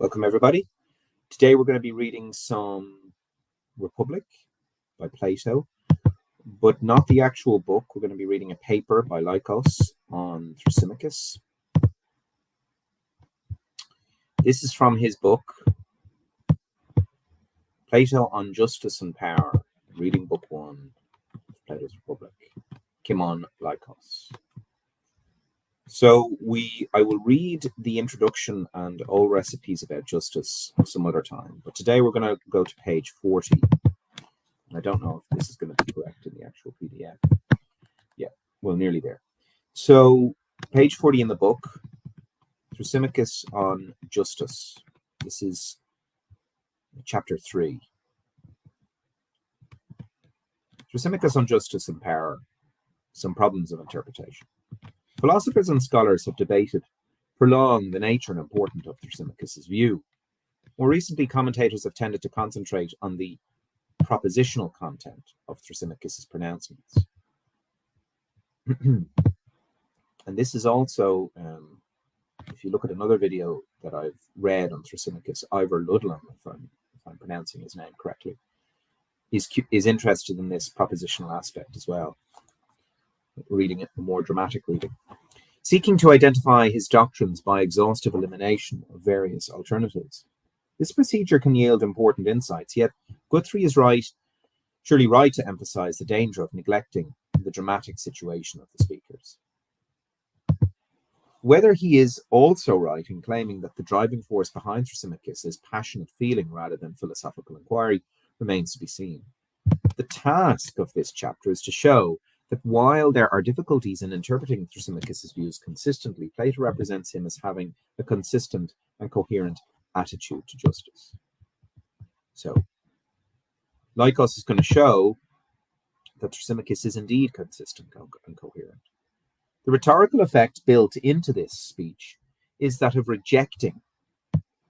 Welcome, everybody. Today we're going to be reading some Republic by Plato, but not the actual book. We're going to be reading a paper by Lycos on Thrasymachus. This is from his book, Plato on Justice and Power, reading book 1 of Plato's Republic. Kimon Lycos. So I will read the introduction and all recipes about justice some other time. But today we're going to go to page 40. And I don't know if this is going to be correct in the actual PDF. Yeah, well, nearly there. So page 40 in the book, Thrasymachus on justice. This is chapter 3. Thrasymachus on justice and power, some problems of interpretation. Philosophers and scholars have debated for long the nature and importance of Thrasymachus' view. More recently, commentators have tended to concentrate on the propositional content of Thrasymachus' pronouncements. And this is also, if you look at another video that I've read on Thrasymachus, Ivor Ludlam, if I'm pronouncing his name correctly, is interested in this propositional aspect as well. Reading it, the more dramatic reading. Seeking to identify his doctrines by exhaustive elimination of various alternatives. This procedure can yield important insights, yet Guthrie is surely right to emphasize the danger of neglecting the dramatic situation of the speakers. Whether he is also right in claiming that the driving force behind Thrasymachus is passionate feeling rather than philosophical inquiry remains to be seen. The task of this chapter is to show that while there are difficulties in interpreting Thrasymachus' views consistently, Plato represents him as having a consistent and coherent attitude to justice. So, Lycos is going to show that Thrasymachus is indeed consistent and coherent. The rhetorical effect built into this speech is that of rejecting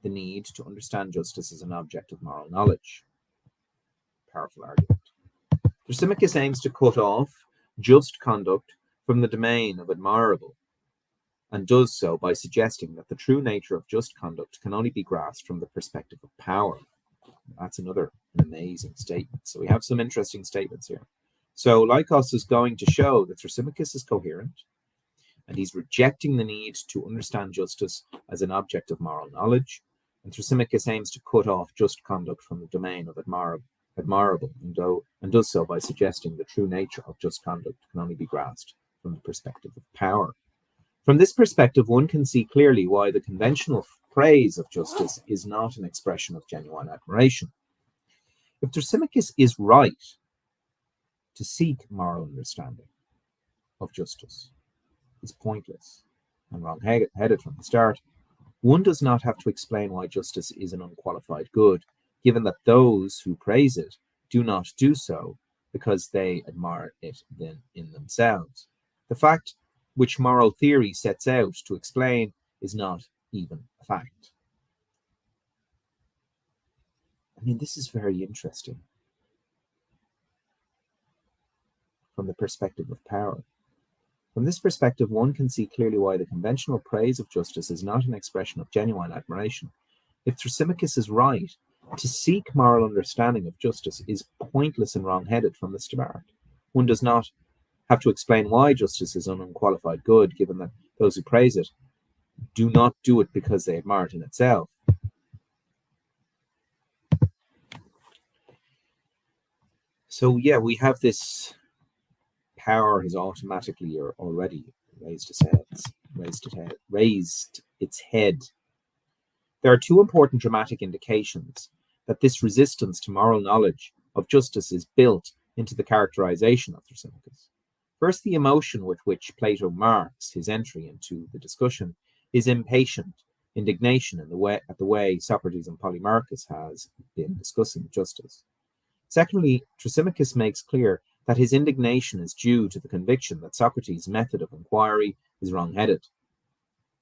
the need to understand justice as an object of moral knowledge. Powerful argument. Thrasymachus aims to cut off just conduct from the domain of admirable, and does so by suggesting that the true nature of just conduct can only be grasped from the perspective of power. That's an amazing statement. So we have some interesting statements here. So Lycos is going to show that Thrasymachus is coherent, and he's rejecting the need to understand justice as an object of moral knowledge, and Thrasymachus aims to cut off just conduct from the domain of admirable, and does so by suggesting the true nature of just conduct can only be grasped from the perspective of power. From this perspective, one can see clearly why the conventional praise of justice is not an expression of genuine admiration. If Thrasymachus is right to seek moral understanding of justice is pointless and wrong-headed from the start, one does not have to explain why justice is an unqualified good, given that those who praise it do not do so because they admire it in themselves. The fact which moral theory sets out to explain is not even a fact. I mean, this is very interesting from the perspective of power. From this perspective, one can see clearly why the conventional praise of justice is not an expression of genuine admiration. If Thrasymachus is right, to seek moral understanding of justice is pointless and wrong-headed from the start. One does not have to explain why justice is an unqualified good, given that those who praise it do not do it because they admire it in itself. So yeah, we have this power has automatically or already raised its head. There are two important dramatic indications that this resistance to moral knowledge of justice is built into the characterization of Thrasymachus. First, the emotion with which Plato marks his entry into the discussion is impatient indignation at the way Socrates and Polemarchus has been discussing justice. Secondly, Thrasymachus makes clear that his indignation is due to the conviction that Socrates' method of inquiry is wrong-headed.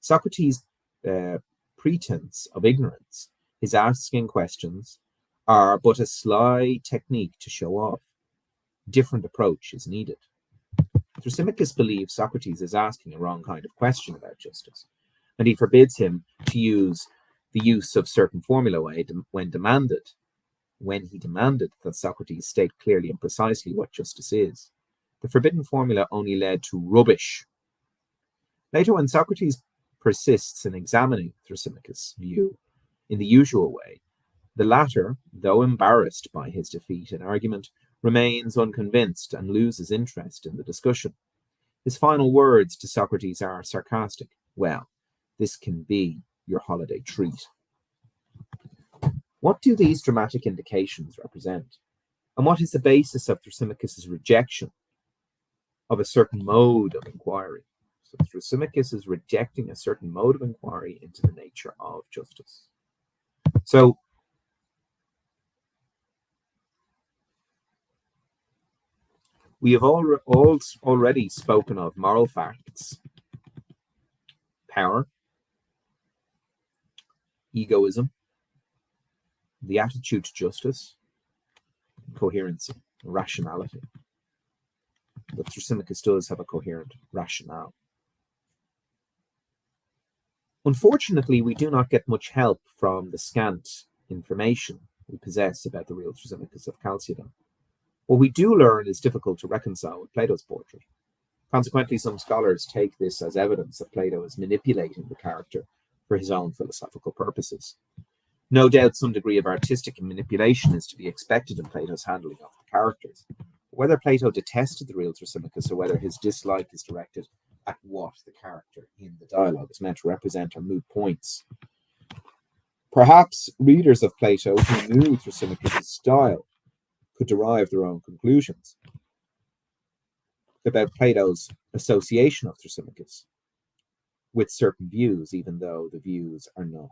Socrates' pretense of ignorance, his asking questions, are but a sly technique to show off. Different approach is needed. Thrasymachus believes Socrates is asking a wrong kind of question about justice, and he forbids him to use the use of certain formulae when he demanded that Socrates state clearly and precisely what justice is. The forbidden formula only led to rubbish. Later, when Socrates persists in examining Thrasymachus' view in the usual way, the latter, though embarrassed by his defeat in argument, remains unconvinced and loses interest in the discussion. His final words to Socrates are sarcastic. Well, this can be your holiday treat. What do these dramatic indications represent? And what is the basis of Thrasymachus' rejection of a certain mode of inquiry? So Thrasymachus is rejecting a certain mode of inquiry into the nature of justice. So we have already spoken of moral facts, power, egoism, the attitude to justice, coherency, rationality. But Thrasymachus does have a coherent rationale. Unfortunately, we do not get much help from the scant information we possess about the real Thrasymachus of Chalcedon. What we do learn is difficult to reconcile with Plato's portrait. Consequently, some scholars take this as evidence that Plato is manipulating the character for his own philosophical purposes. No doubt some degree of artistic manipulation is to be expected in Plato's handling of the characters. Whether Plato detested the real Thrasymachus or whether his dislike is directed at what the character in the dialogue is meant to represent are moot points. Perhaps readers of Plato who knew Thrasymachus' style could derive their own conclusions about Plato's association of Thrasymachus with certain views, even though the views are not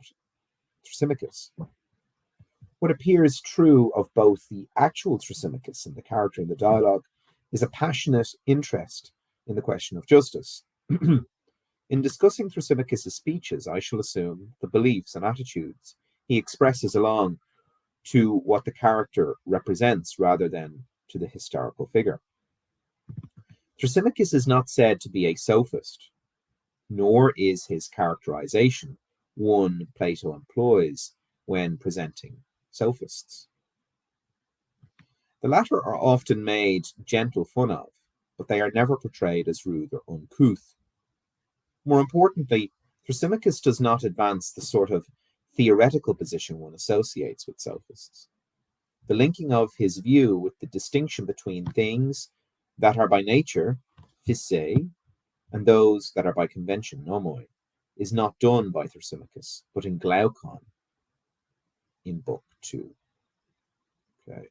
Thrasymachus. What appears true of both the actual Thrasymachus and the character in the dialogue is a passionate interest in the question of justice. In discussing Thrasymachus' speeches, I shall assume the beliefs and attitudes he expresses along to what the character represents rather than to the historical figure. Thrasymachus is not said to be a sophist, nor is his characterization one Plato employs when presenting sophists. The latter are often made gentle fun of, but they are never portrayed as rude or uncouth. More importantly, Thrasymachus does not advance the sort of theoretical position one associates with sophists. The linking of his view with the distinction between things that are by nature, physe, and those that are by convention, nomoi, is not done by Thrasymachus, but in Glaucon in Book 2. Okay.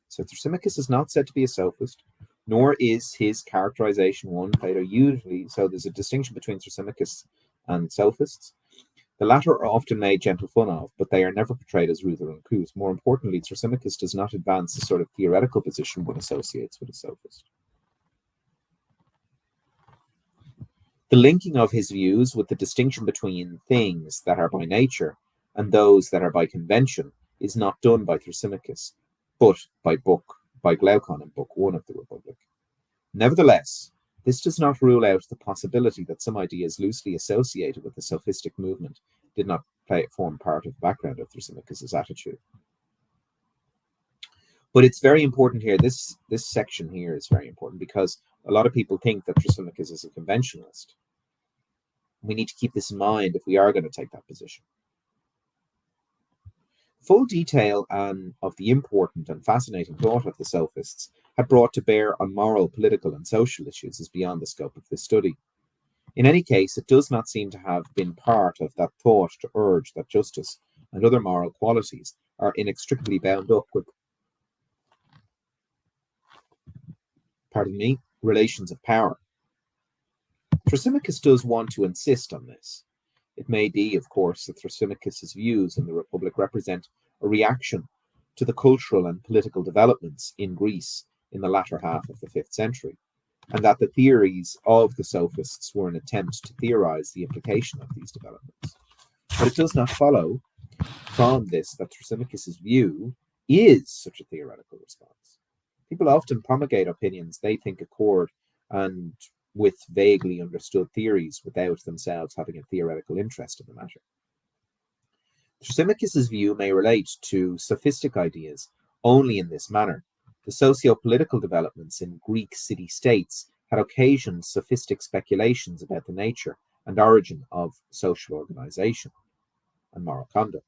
So Thrasymachus is not said to be a sophist, nor is his characterization one Plato usually. So there's a distinction between Thrasymachus and sophists. The latter are often made gentle fun of, but they are never portrayed as rude or uncouth. More importantly, Thrasymachus does not advance the sort of theoretical position one associates with a sophist. The linking of his views with the distinction between things that are by nature and those that are by convention is not done by Thrasymachus, but by Glaucon in Book 1 of the Republic. Nevertheless, this does not rule out the possibility that some ideas loosely associated with the sophistic movement did not form part of the background of Thrasymachus' attitude. But it's very important here, this section here is very important because a lot of people think that Thrasymachus is a conventionalist. We need to keep this in mind if we are going to take that position. Full detail of the important and fascinating thought of the sophists had brought to bear on moral, political, and social issues is beyond the scope of this study. In any case, it does not seem to have been part of that thought to urge that justice and other moral qualities are inextricably bound up with, relations of power. Thrasymachus does want to insist on this. It may be, of course, that Thrasymachus' views in the Republic represent a reaction to the cultural and political developments in Greece in the latter half of the 5th century, and that the theories of the sophists were an attempt to theorize the implication of these developments. But it does not follow from this that Thrasymachus' view is such a theoretical response. People often promulgate opinions they think accord and with vaguely understood theories without themselves having a theoretical interest in the matter. Thrasymachus's view may relate to sophistic ideas only in this manner. The socio-political developments in Greek city-states had occasioned sophistic speculations about the nature and origin of social organization and moral conduct.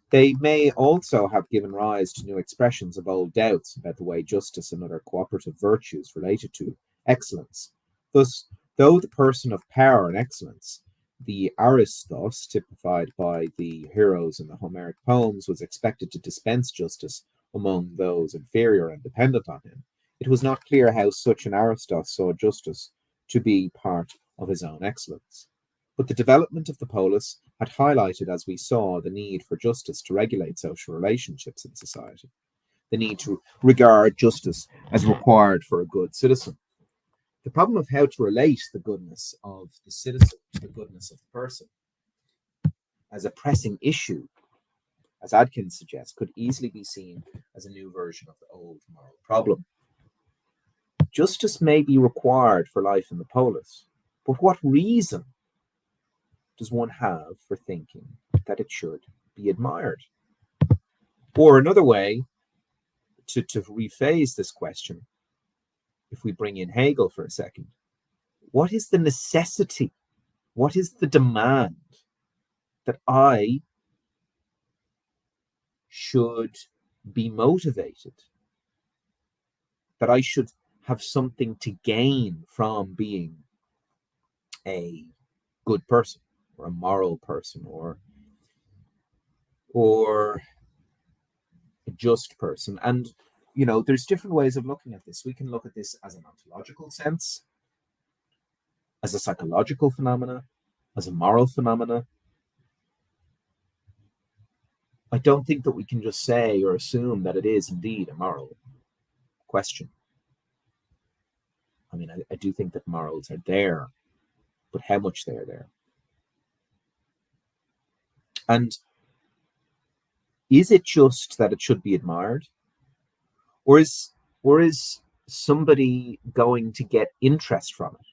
They may also have given rise to new expressions of old doubts about the way justice and other cooperative virtues related to excellence. Thus, though the person of power and excellence, the aristos typified by the heroes in the Homeric poems, was expected to dispense justice among those inferior and dependent on him, it was not clear how such an aristos saw justice to be part of his own excellence. But the development of the polis had highlighted, as we saw, the need for justice to regulate social relationships in society, the need to regard justice as required for a good citizen. The problem of how to relate the goodness of the citizen to the goodness of the person as a pressing issue, as Adkins suggests, could easily be seen as a new version of the old moral problem. Justice may be required for life in the polis, but what reason does one have for thinking that it should be admired? Or another way to rephrase this question, if we bring in Hegel for a second, what is the necessity? What is the demand that I should be motivated? That I should have something to gain from being a good person or a moral person or a just person? And there's different ways of looking at this. We can look at this as an ontological sense, as a psychological phenomena, as a moral phenomena. I don't think that we can just say or assume that it is indeed a moral question. I mean, I do think that morals are there, but how much they are there. And is it just that it should be admired? Or is somebody going to get interest from it?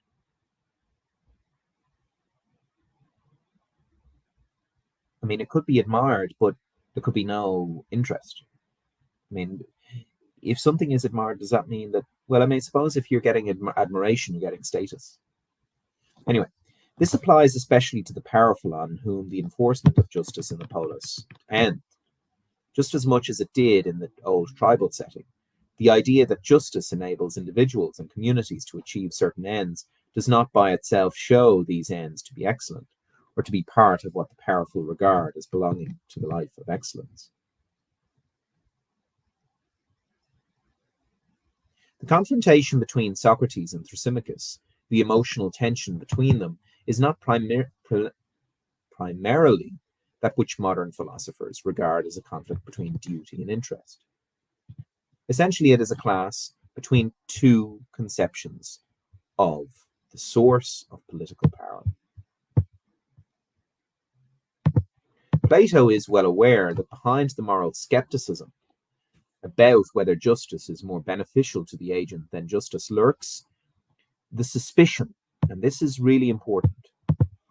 I mean, it could be admired, but there could be no interest. I mean, if something is admired, does that mean that, well, I mean, suppose if you're getting admiration, you're getting status. Anyway, this applies especially to the powerful on whom the enforcement of justice in the polis ends, just as much as it did in the old tribal setting. The idea that justice enables individuals and communities to achieve certain ends does not by itself show these ends to be excellent, or to be part of what the powerful regard as belonging to the life of excellence. The confrontation between Socrates and Thrasymachus, the emotional tension between them, is not primarily that which modern philosophers regard as a conflict between duty and interest. Essentially, it is a clash between two conceptions of the source of political power. Plato is well aware that behind the moral skepticism about whether justice is more beneficial to the agent than justice lurks the suspicion, and this is really important,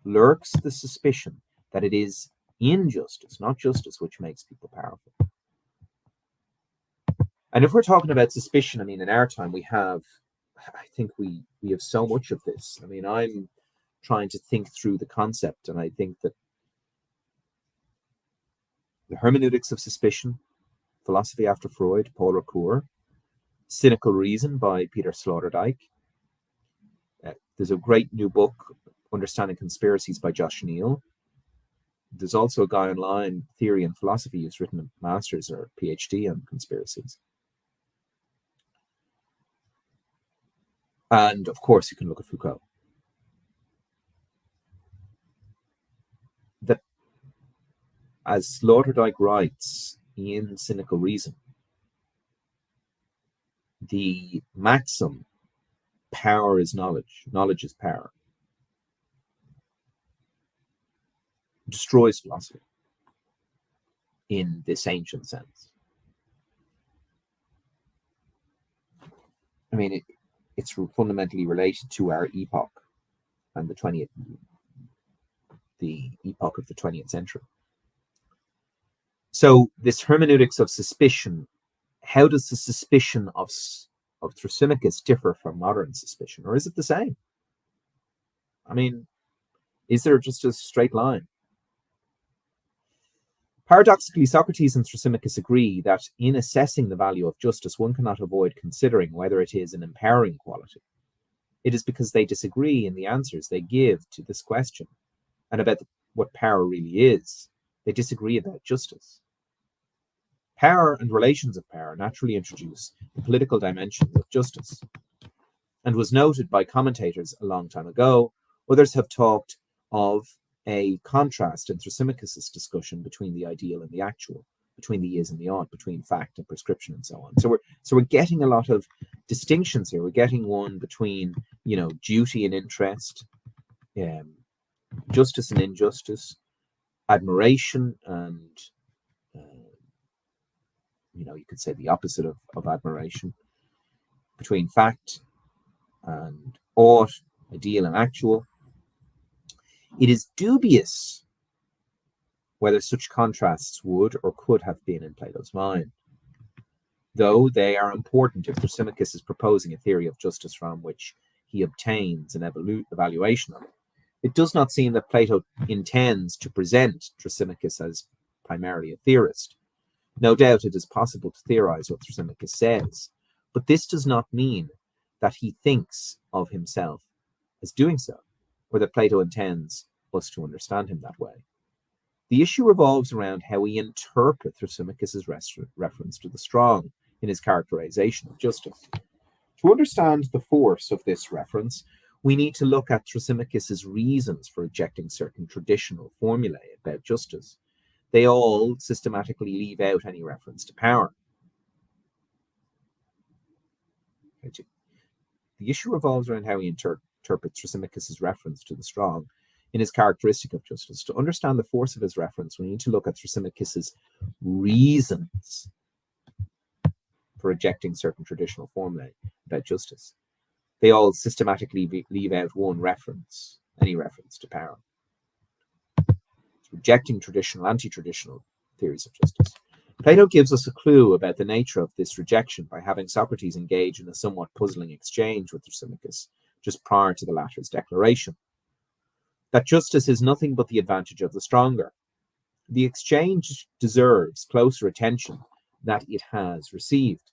lurks the suspicion that it is injustice, not justice, which makes people powerful. And if we're talking about suspicion, I mean, in our time, I think we have so much of this. I mean, I'm trying to think through the concept, and I think that the hermeneutics of suspicion, philosophy after Freud, Paul Ricoeur, cynical reason by Peter Sloterdijk. There's a great new book, Understanding Conspiracies by Josh Neal. There's also a guy online, Theory and Philosophy, who's written a master's or PhD on conspiracies. And of course, you can look at Foucault. That, as Sloterdijk writes in Cynical Reason, the maxim, power is knowledge, knowledge is power, destroys philosophy in this ancient sense. I mean, it's fundamentally related to our epoch and the epoch of the 20th century. So this hermeneutics of suspicion, how does the suspicion of Thrasymachus differ from modern suspicion, or is it the same? I mean, is there just a straight line? Paradoxically, Socrates and Thrasymachus agree that in assessing the value of justice, one cannot avoid considering whether it is an empowering quality. It is because they disagree in the answers they give to this question and about what power really is. They disagree about justice. Power and relations of power naturally introduce the political dimensions of justice, and was noted by commentators a long time ago. Others have talked of a contrast in Thrasymachus' discussion between the ideal and the actual, between the is and the ought, between fact and prescription, and so on. So we're getting a lot of distinctions here. We're getting one between, duty and interest, justice and injustice, admiration and you could say the opposite of admiration, between fact and ought, ideal and actual. It is dubious whether such contrasts would or could have been in Plato's mind, though they are important if Thrasymachus is proposing a theory of justice from which he obtains an evaluation of it. It does not seem that Plato intends to present Thrasymachus as primarily a theorist. No doubt it is possible to theorize what Thrasymachus says, but this does not mean that he thinks of himself as doing so, or that Plato intends us to understand him that way. The issue revolves around how we interpret Thrasymachus' reference to the strong in his characterization of justice. To understand the force of this reference, we need to look at Thrasymachus' reasons for rejecting certain traditional formulae about justice. They all systematically leave out any reference to power. The issue revolves around how we interpret Thrasymachus' reference to the strong in his characteristic of justice. To understand the force of his reference, we need to look at Thrasymachus' reasons for rejecting certain traditional formulae about justice. They all systematically leave out any reference to power. Rejecting traditional, anti-traditional theories of justice. Plato gives us a clue about the nature of this rejection by having Socrates engage in a somewhat puzzling exchange with Thrasymachus just prior to the latter's declaration that justice is nothing but the advantage of the stronger. The exchange deserves closer attention that it has received.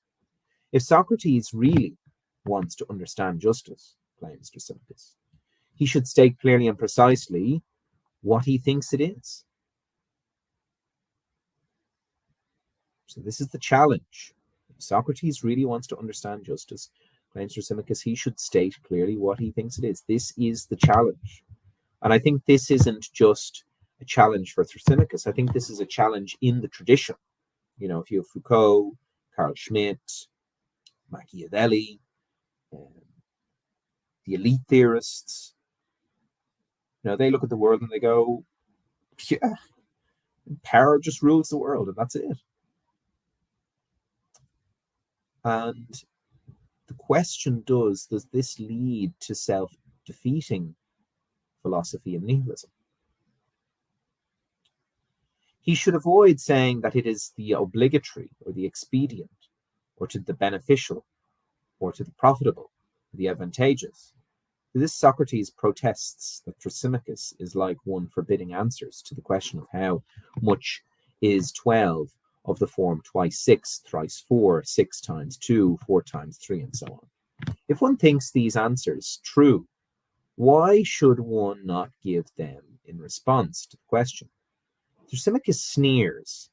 If Socrates really wants to understand justice, claims Thrasymachus, he should state clearly and precisely what he thinks it is. So this is the challenge. If Socrates really wants to understand justice, claims Thrasymachus, he should state clearly what he thinks it is. This is the challenge. And I think this isn't just a challenge for Thrasymachus. I think this is a challenge in the tradition. If you have Foucault, Carl Schmitt, Machiavelli, the elite theorists, they look at the world and they go, yeah, power just rules the world and that's it. And the question does this lead to self-defeating philosophy and nihilism? He should avoid saying that it is the obligatory or the expedient or to the beneficial or to the profitable, the advantageous. To this, Socrates protests that Thrasymachus is like one forbidding answers to the question of how much is 12 of the form twice 6, thrice 4, 6 times 2, 4 times 3, and so on. If one thinks these answers true, why should one not give them in response to the question? Thrasymachus sneers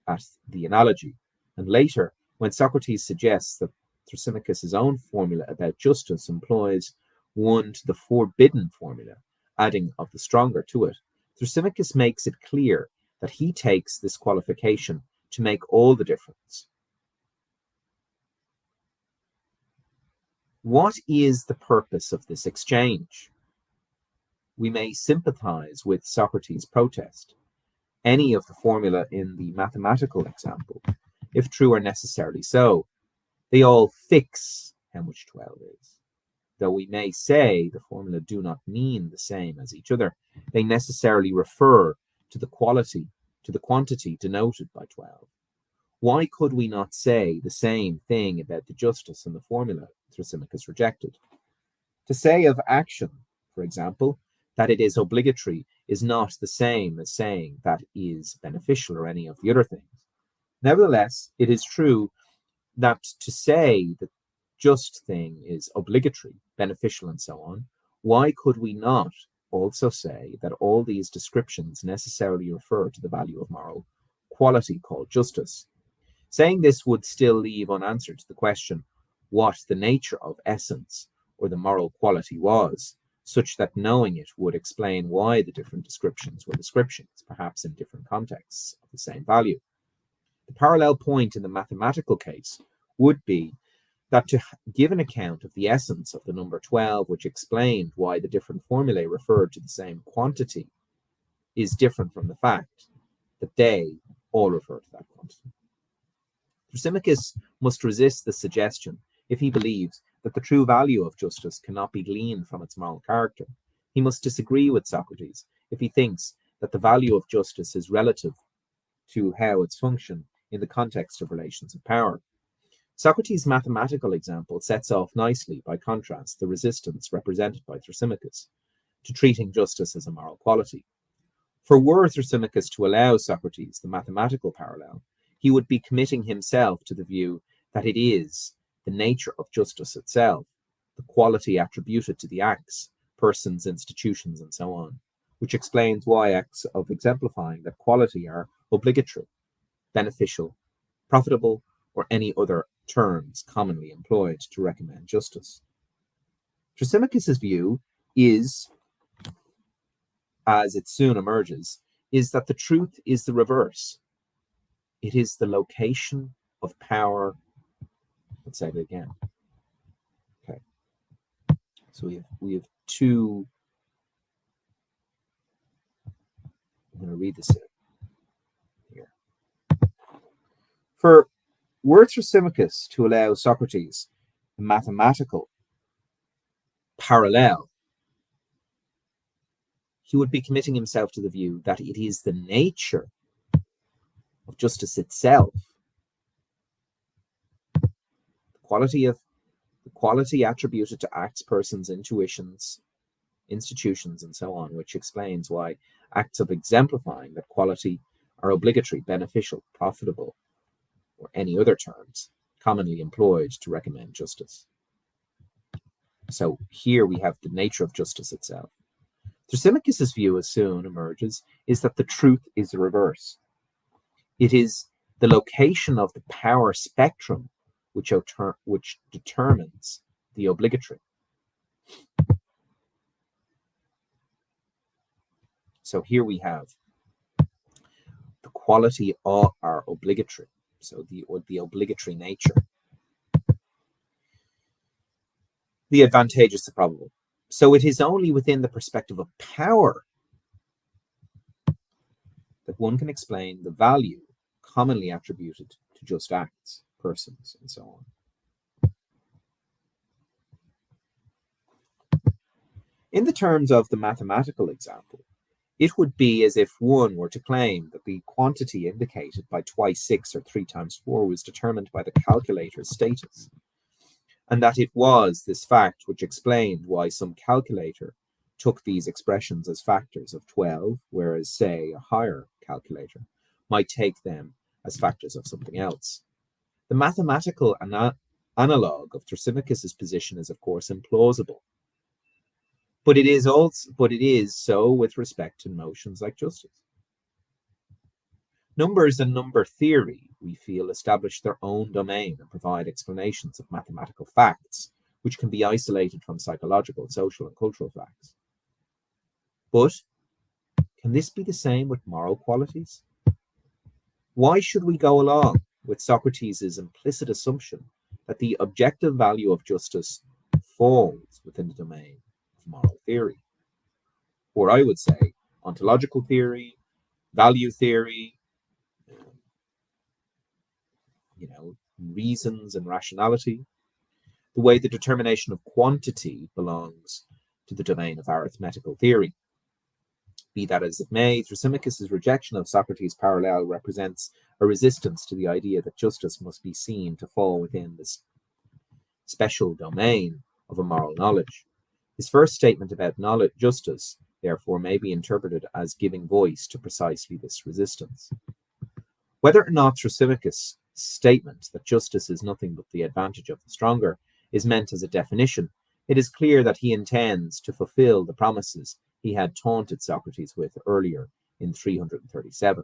at the analogy, and later, when Socrates suggests that Thrasymachus' own formula about justice employs one to the forbidden formula, adding of the stronger to it, Thrasymachus makes it clear that he takes this qualification to make all the difference. What is the purpose of this exchange? We may sympathize with Socrates' protest. Any of the formula in the mathematical example, if true, are necessarily so. They all fix how much 12 is. though we may say the formula do not mean the same as each other, they necessarily refer to the quantity denoted by 12. Why could we not say the same thing about the justice in the formula Thrasymachus rejected? To say of action, for example, that it is obligatory is not the same as saying that is beneficial or any of the other things. Nevertheless, it is true that to say the just thing is obligatory, beneficial, and so on, why could we not also say that all these descriptions necessarily refer to the value of moral quality called justice? Saying this would still leave unanswered the question what the nature of essence or the moral quality was, such that knowing it would explain why the different descriptions were descriptions, perhaps in different contexts of the same value. The parallel point in the mathematical case would be that to give an account of the essence of the number 12, which explained why the different formulae referred to the same quantity, is different from the fact that they all refer to that quantity. Thrasymachus must resist the suggestion if he believes that the true value of justice cannot be gleaned from its moral character. He must disagree with Socrates if he thinks that the value of justice is relative to how it's functioned in the context of relations of power. Socrates' mathematical example sets off nicely, by contrast, the resistance represented by Thrasymachus to treating justice as a moral quality. For were Thrasymachus to allow Socrates the mathematical parallel, he would be committing himself to the view that it is the nature of justice itself, the quality attributed to the acts, persons, institutions, and so on, which explains why acts of exemplifying that quality are obligatory, beneficial, profitable, or any other terms commonly employed to recommend justice. Thrasymachus' view is, as it soon emerges, is that the truth is the reverse. It is the location of power. Let's say it again. Okay. So we have two. I'm going to read this here. For were Thrasymachus to allow Socrates a mathematical parallel, he would be committing himself to the view that it is the nature of justice itself, the quality attributed to acts, persons, intuitions, institutions, and so on, which explains why acts of exemplifying that quality are obligatory, beneficial, profitable, or any other terms commonly employed to recommend justice. So here we have the nature of justice itself. Thrasymachus' view, as soon emerges, is that the truth is the reverse. It is the location of the power spectrum which determines the obligatory. So here we have the quality of our obligatory, so the obligatory nature. The advantageous, the probable. So it is only within the perspective of power that one can explain the value commonly attributed to just acts, persons, and so on. In the terms of the mathematical example, it would be as if one were to claim that the quantity indicated by twice 6 or 3 times 4 was determined by the calculator's status, and that it was this fact which explained why some calculator took these expressions as factors of 12, whereas, say, a higher calculator might take them as factors of something else. The mathematical analog of Thrasymachus' position is, of course, implausible. But it is so with respect to notions like justice. Numbers and number theory, we feel, establish their own domain and provide explanations of mathematical facts, which can be isolated from psychological, social, and cultural facts. But can this be the same with moral qualities? Why should we go along with Socrates' implicit assumption that the objective value of justice falls within the domain of moral theory? Or I would say ontological theory, value theory, reasons and rationality. the way the determination of quantity belongs to the domain of arithmetical theory. Be that as it may, Thrasymachus' rejection of Socrates' parallel represents a resistance to the idea that justice must be seen to fall within this special domain of a moral knowledge. His first statement about justice, therefore, may be interpreted as giving voice to precisely this resistance. Whether or not Thrasymachus' statement that justice is nothing but the advantage of the stronger is meant as a definition, it is clear that he intends to fulfill the promises he had taunted Socrates with earlier in 337,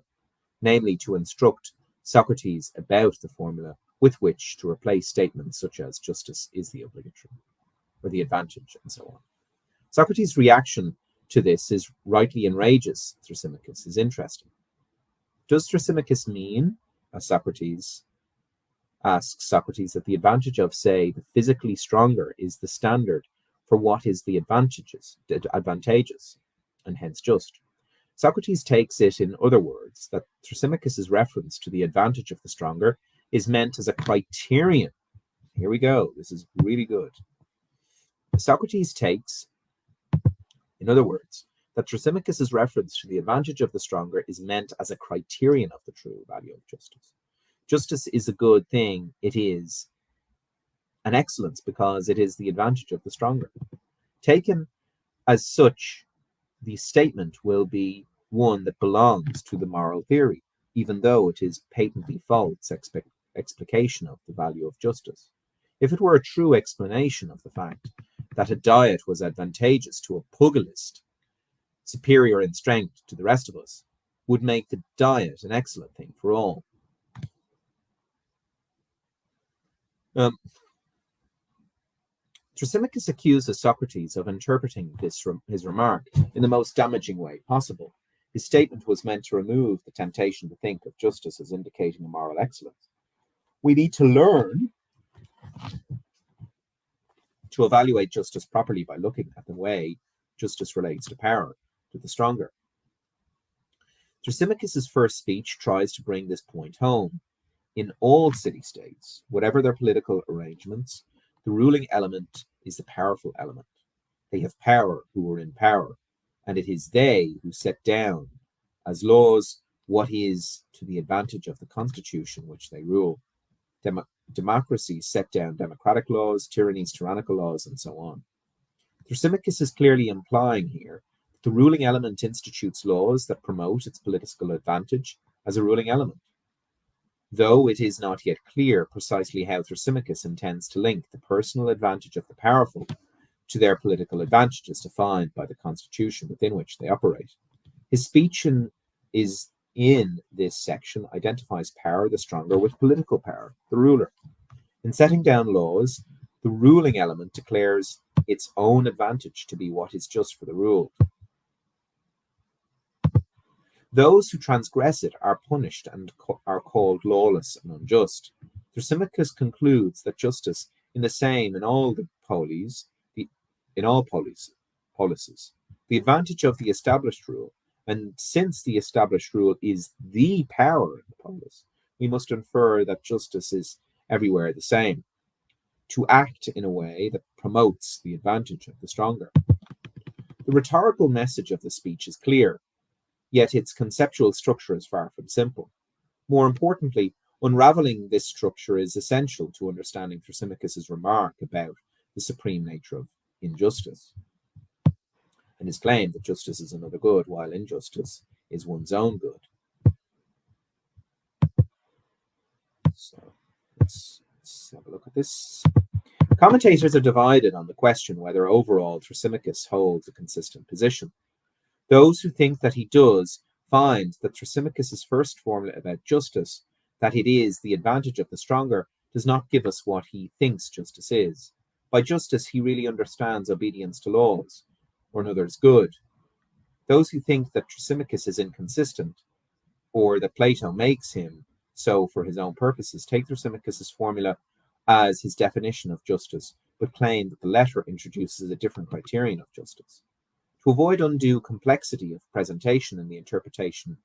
namely to instruct Socrates about the formula with which to replace statements such as justice is the obligatory, or the advantage, and so on. Socrates' reaction to this is rightly enrages Thrasymachus, is interesting. Does Thrasymachus mean, as Socrates asks Socrates, that the advantage of, say, the physically stronger is the standard for what is the advantageous, and hence just? Socrates takes it, in other words, that Thrasymachus' reference to the advantage of the stronger is meant as a criterion. Here we go. This is really good. Socrates takes, in other words, that Thrasymachus' reference to the advantage of the stronger is meant as a criterion of the true value of justice. Justice is a good thing. It is an excellence because it is the advantage of the stronger. Taken as such, the statement will be one that belongs to the moral theory, even though it is patently false explication of the value of justice. If it were a true explanation of the fact that a diet was advantageous to a pugilist, superior in strength to the rest of us, would make the diet an excellent thing for all. Thrasymachus accuses Socrates of interpreting his remark in the most damaging way possible. His statement was meant to remove the temptation to think of justice as indicating a moral excellence. We need to learn to evaluate justice properly by looking at the way justice relates to power, to the stronger. Thrasymachus' first speech tries to bring this point home. In all city-states, whatever their political arrangements, the ruling element is the powerful element. They have power who are in power, and it is they who set down as laws what is to the advantage of the constitution which they rule. Democracies set down democratic laws, tyrannies, tyrannical laws, and so on. Thrasymachus is clearly implying here that the ruling element institutes laws that promote its political advantage as a ruling element, though it is not yet clear precisely how Thrasymachus intends to link the personal advantage of the powerful to their political advantages defined by the constitution within which they operate. His speech in this section identifies power, the stronger, with political power, the ruler. In setting down laws, the ruling element declares its own advantage to be what is just for the ruled. Those who transgress it are punished and are called lawless and unjust. Thrasymachus concludes that justice in all policies, the advantage of the established rule, and since the established rule is the power in the polis, we must infer that justice is everywhere the same, to act in a way that promotes the advantage of the stronger. The rhetorical message of the speech is clear, yet its conceptual structure is far from simple. More importantly, unraveling this structure is essential to understanding Thrasymachus' remark about the supreme nature of injustice, and his claim that justice is another good, while injustice is one's own good. So let's have a look at this. Commentators are divided on the question whether overall Thrasymachus holds a consistent position. Those who think that he does find that Thrasymachus' first formula about justice, that it is the advantage of the stronger, does not give us what he thinks justice is. By justice, he really understands obedience to laws, or another's good. Those who think that Thrasymachus is inconsistent, or that Plato makes him so for his own purposes, take Thrasymachus' formula as his definition of justice, but claim that the letter introduces a different criterion of justice. To avoid undue complexity of presentation in the interpretation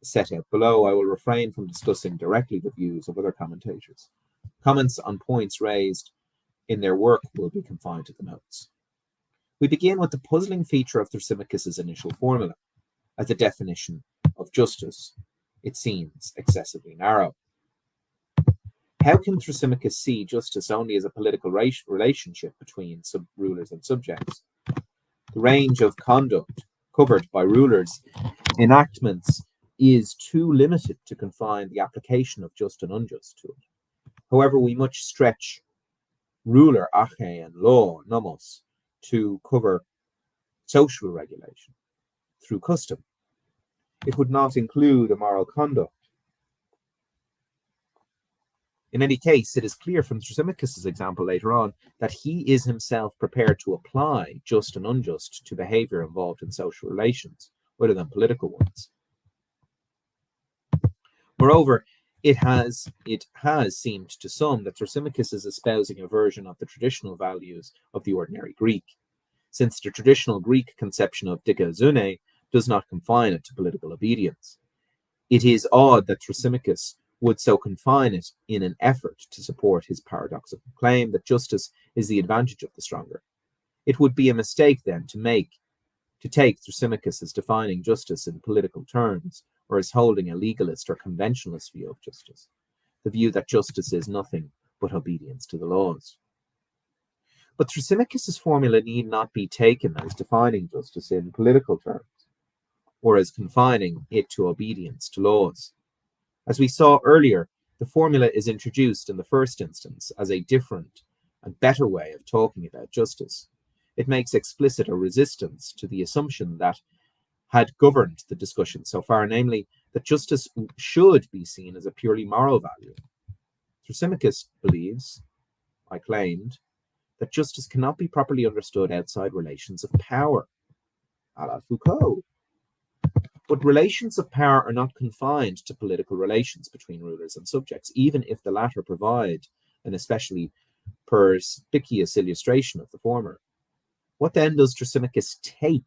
set out below, I will refrain from discussing directly the views of other commentators. Comments on points raised in their work will be confined to the notes. We begin with the puzzling feature of Thrasymachus's initial formula. As a definition of justice, it seems excessively narrow. How can Thrasymachus see justice only as a political relationship between rulers and subjects? The range of conduct covered by rulers' enactments is too limited to confine the application of just and unjust to it. However, we must stretch ruler ache and law nomos to cover social regulation through custom. It would not include immoral conduct. In any case, it is clear from Thrasymachus' example later on that he is himself prepared to apply just and unjust to behavior involved in social relations, rather than political ones. Moreover, it has seemed to some that Thrasymachus is espousing a version of the traditional values of the ordinary Greek, since the traditional Greek conception of dikaiosune does not confine it to political obedience. It is odd that Thrasymachus would so confine it in an effort to support his paradoxical claim that justice is the advantage of the stronger. It would be a mistake then to take Thrasymachus as defining justice in political terms, or as holding a legalist or conventionalist view of justice, the view that justice is nothing but obedience to the laws. But Thrasymachus' formula need not be taken as defining justice in political terms, or as confining it to obedience to laws. As we saw earlier, the formula is introduced in the first instance as a different and better way of talking about justice. It makes explicit a resistance to the assumption that had governed the discussion so far, namely that justice should be seen as a purely moral value. Thrasymachus believes, I claimed, that justice cannot be properly understood outside relations of power, a la Foucault. But relations of power are not confined to political relations between rulers and subjects, even if the latter provide an especially perspicuous illustration of the former. What then does Thrasymachus take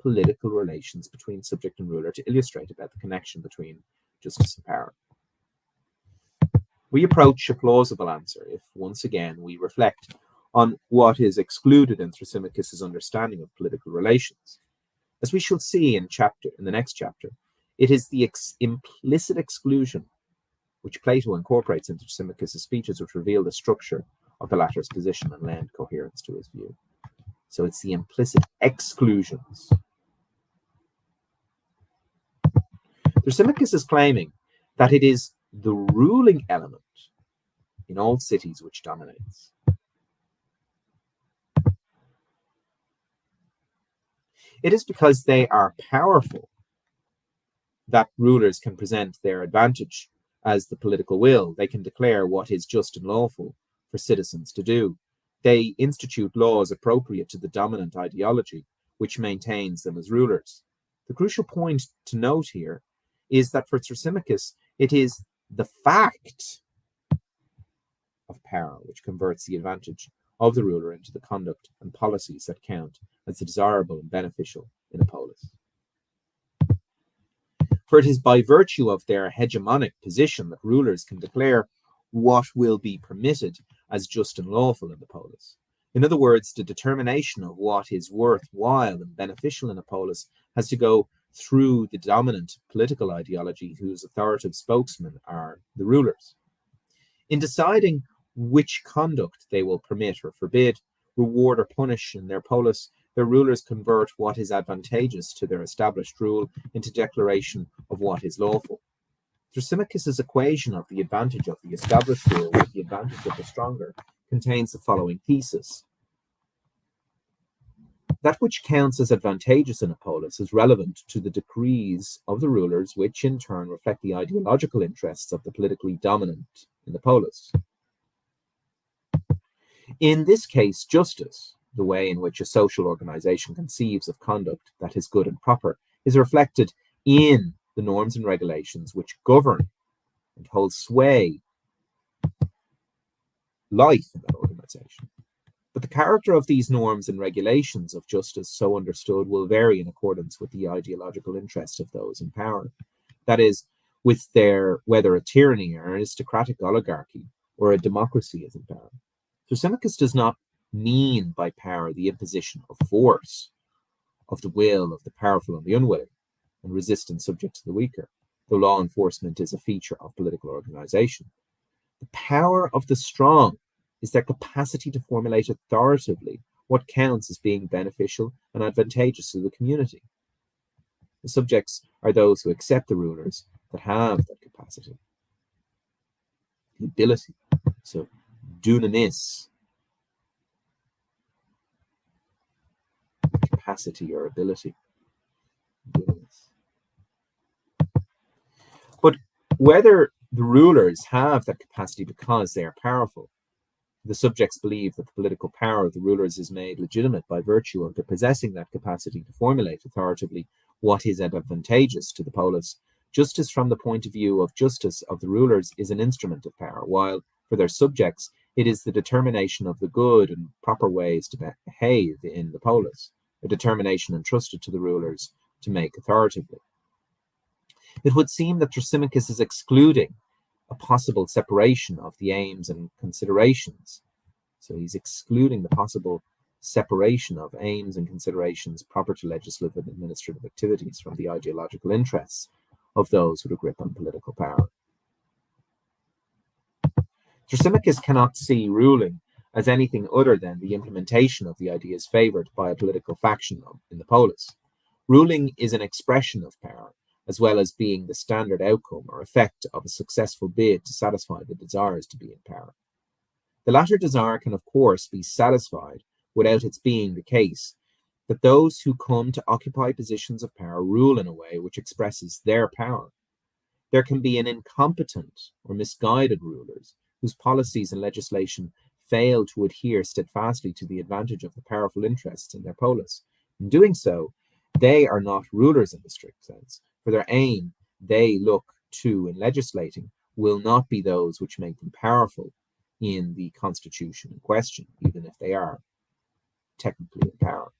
political relations between subject and ruler to illustrate about the connection between justice and power? We approach a plausible answer if, once again, we reflect on what is excluded in Thrasymachus' understanding of political relations. As we shall see in the next chapter, it is the implicit exclusion which Plato incorporates into Thrasymachus' speeches which reveal the structure of the latter's position and lend coherence to his view. So it's the implicit exclusions. Thrasymachus is claiming that it is the ruling element in all cities which dominates. It is because they are powerful that rulers can present their advantage as the political will. They can declare what is just and lawful for citizens to do. They institute laws appropriate to the dominant ideology, which maintains them as rulers. The crucial point to note here is that for Thrasymachus, it is the fact of power which converts the advantage of the ruler into the conduct and policies that count as desirable and beneficial in a polis. For it is by virtue of their hegemonic position that rulers can declare what will be permitted as just and lawful in the polis. In other words, the determination of what is worthwhile and beneficial in a polis has to go through the dominant political ideology whose authoritative spokesmen are the rulers. In deciding which conduct they will permit or forbid, reward or punish in their polis, their rulers convert what is advantageous to their established rule into declaration of what is lawful. Thrasymachus' equation of the advantage of the established rule with the advantage of the stronger contains the following thesis. That which counts as advantageous in a polis is relevant to the decrees of the rulers, which in turn reflect the ideological interests of the politically dominant in the polis. In this case, justice, the way in which a social organization conceives of conduct that is good and proper, is reflected in the norms and regulations which govern and hold sway life in that organization. But the character of these norms and regulations of justice, so understood, will vary in accordance with the ideological interests of those in power. That is, with their whether a tyranny or an aristocratic oligarchy or a democracy is in power. Thrasymachus does not mean by power the imposition of force, of the will of the powerful and the unwilling, and resistance subject to the weaker, though law enforcement is a feature of political organization. The power of the strong is their capacity to formulate authoritatively what counts as being beneficial and advantageous to the community. The subjects are those who accept the rulers that have that capacity. The ability, so dunamis, capacity or ability. Dunamis. But whether the rulers have that capacity because they are powerful, the subjects believe that the political power of the rulers is made legitimate by virtue of their possessing that capacity to formulate authoritatively what is advantageous to the polis. Justice from the point of view of justice of the rulers is an instrument of power, while for their subjects it is the determination of the good and proper ways to behave in the polis, a determination entrusted to the rulers to make authoritatively. It would seem that Thrasymachus is excluding a possible separation of the aims and considerations. So he's excluding the possible separation of aims and considerations proper to legislative and administrative activities from the ideological interests of those with a grip on political power. Thrasymachus cannot see ruling as anything other than the implementation of the ideas favored by a political faction in the polis. Ruling is an expression of power, as well as being the standard outcome or effect of a successful bid to satisfy the desires to be in power. The latter desire can, of course, be satisfied without its being the case that those who come to occupy positions of power rule in a way which expresses their power. There can be an incompetent or misguided rulers whose policies and legislation fail to adhere steadfastly to the advantage of the powerful interests in their polis. In doing so, they are not rulers in the strict sense, for their aim they look to in legislating will not be those which make them powerful in the constitution in question, even if they are technically in power.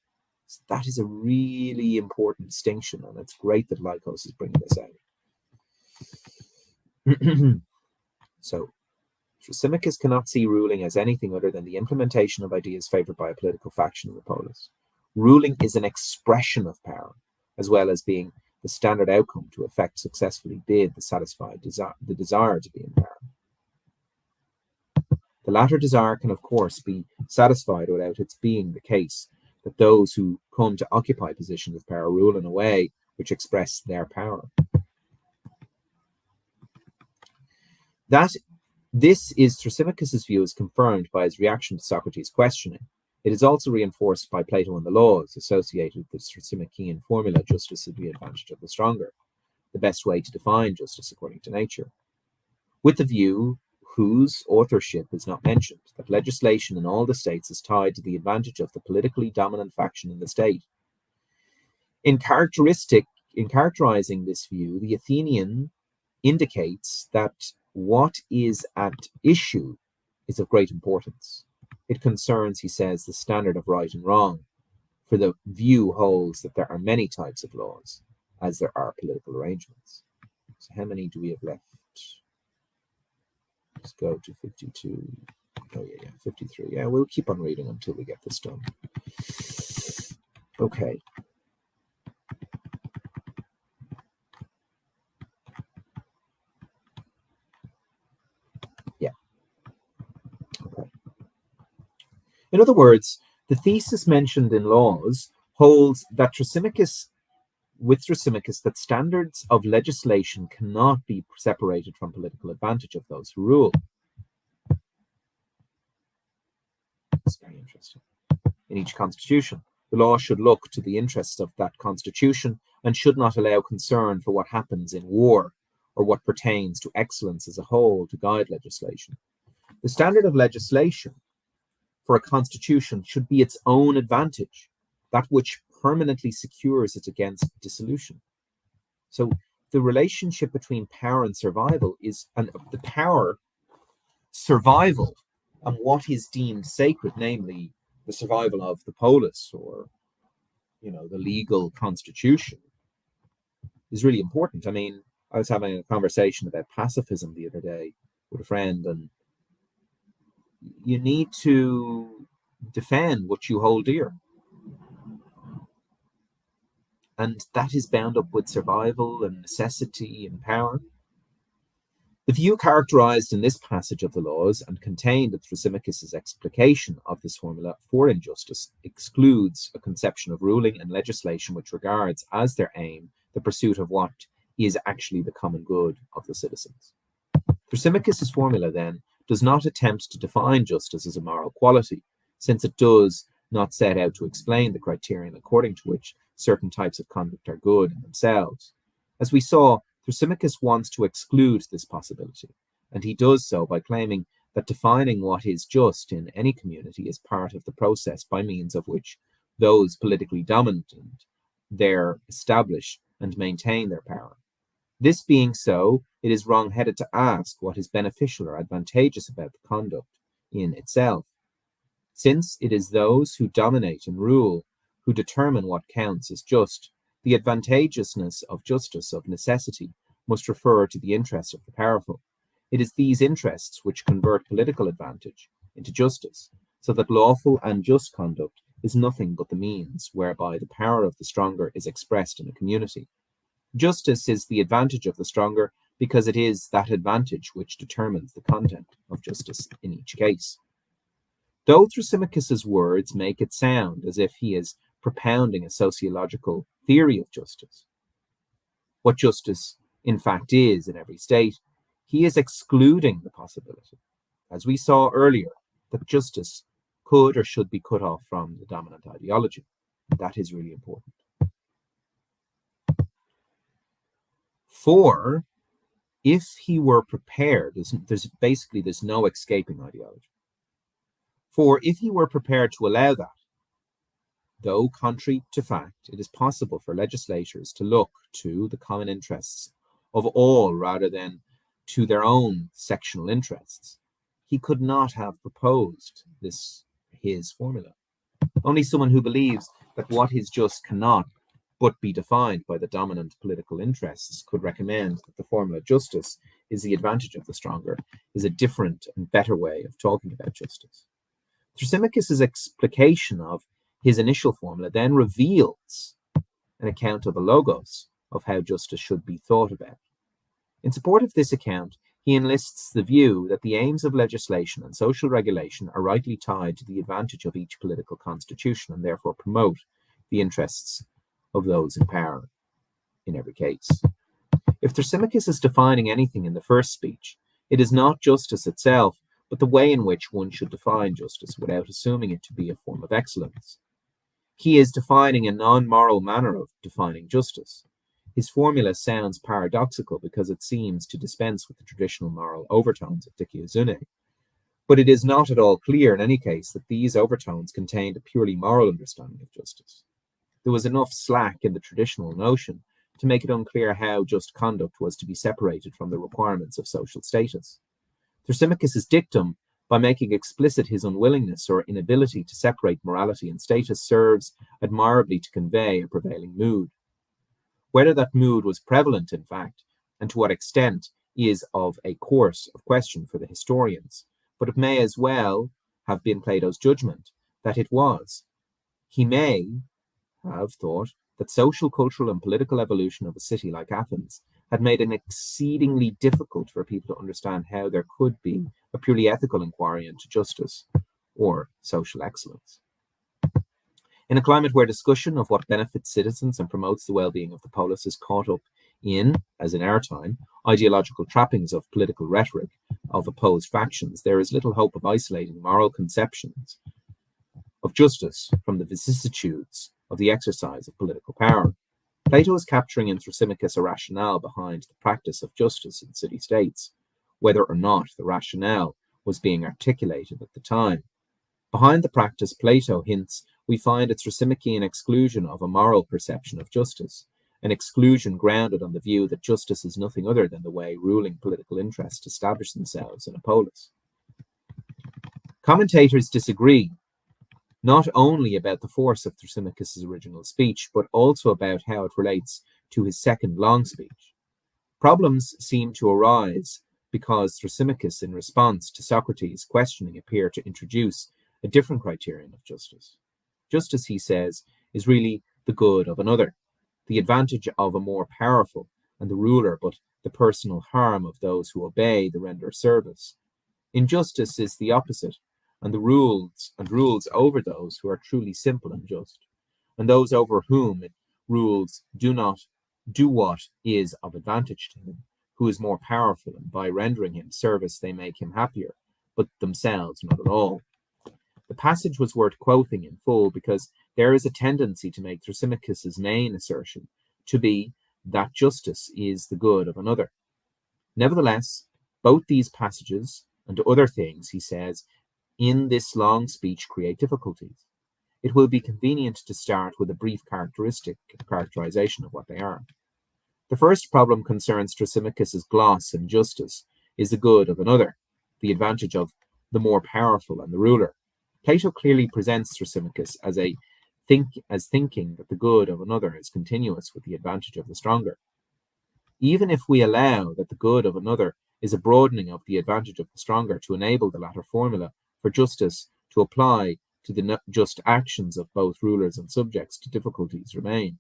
So that is a really important distinction, and it's great that Lycos is bringing this out. So, Thrasymachus cannot see ruling as anything other than the implementation of ideas favored by a political faction in the polis. Ruling is an expression of power, as well as being the standard outcome to effect successfully bid to satisfy the desire to be in power. The latter desire can, of course, be satisfied without its being the case that those who come to occupy positions of power rule in a way which express their power. That this is Thrasymachus' view is confirmed by his reaction to Socrates' questioning. It is also reinforced by Plato and the laws associated with the Thrasymachus formula, justice is the advantage of the stronger, the best way to define justice according to nature, with the view whose authorship is not mentioned, that legislation in all the states is tied to the advantage of the politically dominant faction in the state. In characterizing this view, the Athenian indicates that what is at issue is of great importance. It concerns, he says, the standard of right and wrong, for the view holds that there are many types of laws, as there are political arrangements. So how many do we have left? Let's go to 52. Oh, yeah, 53. Yeah, we'll keep on reading until we get this done. Okay. Yeah. Okay. In other words, the thesis mentioned in laws holds that with Thrasymachus, that standards of legislation cannot be separated from political advantage of those who rule. It's very interesting. In each constitution, the law should look to the interests of that constitution and should not allow concern for what happens in war or what pertains to excellence as a whole to guide legislation. The standard of legislation for a constitution should be its own advantage, that which permanently secures it against dissolution. So the relationship between power and survival is, and the power, survival, and what is deemed sacred, namely the survival of the polis or, the legal constitution, is really important. I mean, I was having a conversation about pacifism the other day with a friend, and you need to defend what you hold dear. And that is bound up with survival and necessity and power. The view characterized in this passage of the laws and contained in Thrasymachus' explication of this formula for injustice excludes a conception of ruling and legislation which regards as their aim the pursuit of what is actually the common good of the citizens. Thrasymachus' formula, then, does not attempt to define justice as a moral quality, since it does not set out to explain the criterion according to which certain types of conduct are good in themselves. As we saw, Thrasymachus wants to exclude this possibility, and he does so by claiming that defining what is just in any community is part of the process by means of which those politically dominant there establish and maintain their power. This being so, it is wrong-headed to ask what is beneficial or advantageous about the conduct in itself, since it is those who dominate and rule who determine what counts as just. The advantageousness of justice of necessity must refer to the interests of the powerful. It is these interests which convert political advantage into justice, so that lawful and just conduct is nothing but the means whereby the power of the stronger is expressed in a community. Justice is the advantage of the stronger because it is that advantage which determines the content of justice in each case. Though Thrasymachus' words make it sound as if he is propounding a sociological theory of justice, what justice in fact is in every state, he is excluding the possibility, as we saw earlier, that justice could or should be cut off from the dominant ideology. That is really important. For if he were prepared, there's no escaping ideology. For if he were prepared to allow that, though contrary to fact, it is possible for legislators to look to the common interests of all rather than to their own sectional interests, he could not have proposed his formula. Only someone who believes that what is just cannot but be defined by the dominant political interests could recommend that the formula justice is the advantage of the stronger is a different and better way of talking about justice. Thrasymachus' explication of his initial formula then reveals an account of a logos of how justice should be thought about. In support of this account, he enlists the view that the aims of legislation and social regulation are rightly tied to the advantage of each political constitution and therefore promote the interests of those in power in every case. If Thrasymachus is defining anything in the first speech, it is not justice itself, but the way in which one should define justice without assuming it to be a form of excellence. He is defining a non-moral manner of defining justice. His formula sounds paradoxical because it seems to dispense with the traditional moral overtones of dikaiosune, but it is not at all clear in any case that these overtones contained a purely moral understanding of justice. There was enough slack in the traditional notion to make it unclear how just conduct was to be separated from the requirements of social status. Thrasymachus' dictum, by making explicit his unwillingness or inability to separate morality and status, serves admirably to convey a prevailing mood. Whether that mood was prevalent, in fact, and to what extent, is of a course of question for the historians, but it may as well have been Plato's judgment that it was. He may have thought that social, cultural, and political evolution of a city like Athens had made it exceedingly difficult for people to understand how there could be a purely ethical inquiry into justice or social excellence. In a climate where discussion of what benefits citizens and promotes the well-being of the polis is caught up in, as in our time, ideological trappings of political rhetoric of opposed factions, there is little hope of isolating moral conceptions of justice from the vicissitudes of the exercise of political power. Plato is capturing in Thrasymachus a rationale behind the practice of justice in city-states, whether or not the rationale was being articulated at the time. Behind the practice, Plato hints we find a Thrasymachus exclusion of a moral perception of justice, an exclusion grounded on the view that justice is nothing other than the way ruling political interests establish themselves in a polis. Commentators disagree not only about the force of Thrasymachus' original speech, but also about how it relates to his second long speech. Problems seem to arise because Thrasymachus, in response to Socrates' questioning, appeared to introduce a different criterion of justice. Justice, he says, is really the good of another, the advantage of a more powerful and the ruler, but the personal harm of those who obey the render service. Injustice is the opposite, and rules over those who are truly simple and just, and those over whom rules do not do what is of advantage to him, who is more powerful, and by rendering him service they make him happier, but themselves not at all. The passage was worth quoting in full because there is a tendency to make Thrasymachus's main assertion to be that justice is the good of another. Nevertheless, both these passages and other things he says in this long speech create difficulties. It will be convenient to start with a brief characterization of what they are. The first problem concerns Thrasymachus's gloss in justice is the good of another, the advantage of the more powerful and the ruler. Plato clearly presents Thrasymachus as thinking that the good of another is continuous with the advantage of the stronger. Even if we allow that the good of another is a broadening of the advantage of the stronger to enable the latter formula for justice to apply to the just actions of both rulers and subjects, difficulties remain.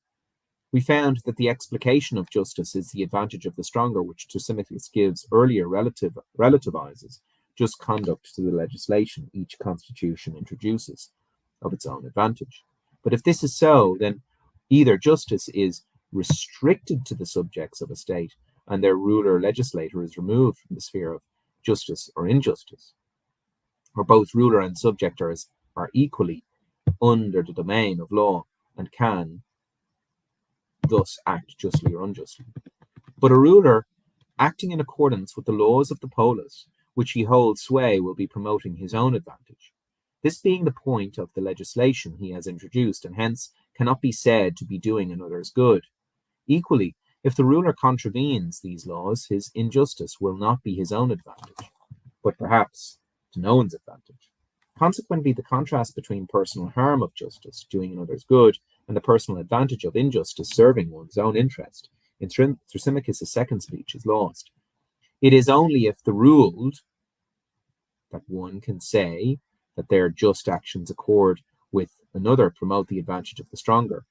We found that the explication of justice is the advantage of the stronger, which Thrasymachus gives earlier relativizes just conduct to the legislation each constitution introduces of its own advantage. But if this is so, then either justice is restricted to the subjects of a state and their ruler legislator is removed from the sphere of justice or injustice, or both ruler and subject are equally under the domain of law and can thus act justly or unjustly. But a ruler acting in accordance with the laws of the polis, which he holds sway, will be promoting his own advantage. This being the point of the legislation he has introduced, and hence cannot be said to be doing another's good. Equally, if the ruler contravenes these laws, his injustice will not be his own advantage, but perhaps to no one's advantage. Consequently, the contrast between personal harm of justice, doing another's good, and the personal advantage of injustice, serving one's own interest, in Thrasymachus' second speech is lost. It is only if the ruled that one can say that their just actions accord with another promote the advantage of the stronger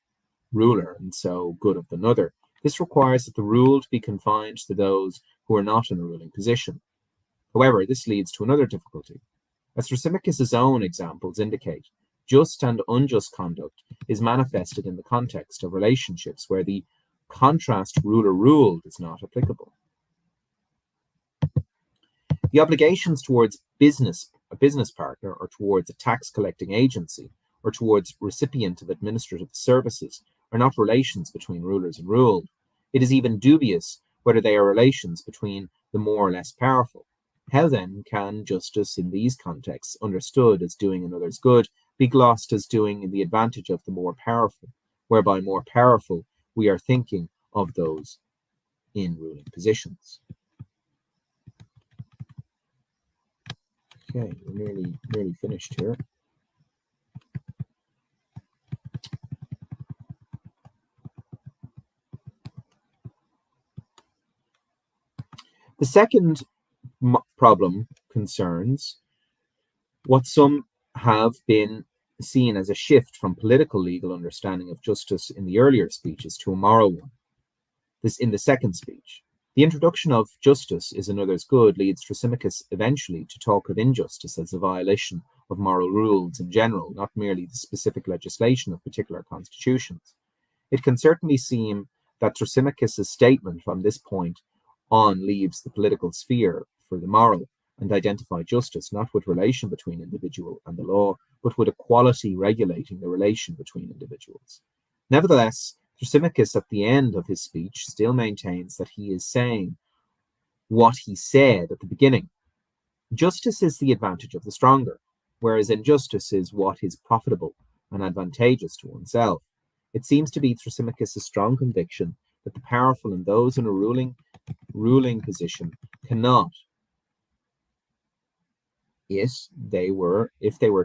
ruler, and so good of another. This requires that the ruled be confined to those who are not in a ruling position. However, this leads to another difficulty. As Thrasymachus' own examples indicate, just and unjust conduct is manifested in the context of relationships where the contrast ruler-ruled is not applicable. The obligations towards a business partner, or towards a tax-collecting agency, or towards recipient of administrative services are not relations between rulers and ruled. It is even dubious whether they are relations between the more or less powerful. How then can justice in these contexts, understood as doing another's good, be glossed as doing in the advantage of the more powerful, whereby more powerful we are thinking of those in ruling positions? Okay, we're nearly finished here. The second problem concerns what some have been seen as a shift from political legal understanding of justice in the earlier speeches to a moral one. This in the second speech. The introduction of justice is another's good leads Thrasymachus eventually to talk of injustice as a violation of moral rules in general, not merely the specific legislation of particular constitutions. It can certainly seem that Thrasymachus' statement from this point on leaves the political sphere for the moral and identify justice not with relation between individual and the law, but with equality regulating the relation between individuals. Nevertheless, Thrasymachus at the end of his speech still maintains that he is saying what he said at the beginning. Justice is the advantage of the stronger, whereas injustice is what is profitable and advantageous to oneself. It seems to be Thrasymachus' strong conviction that the powerful and those in a ruling position cannot, if they were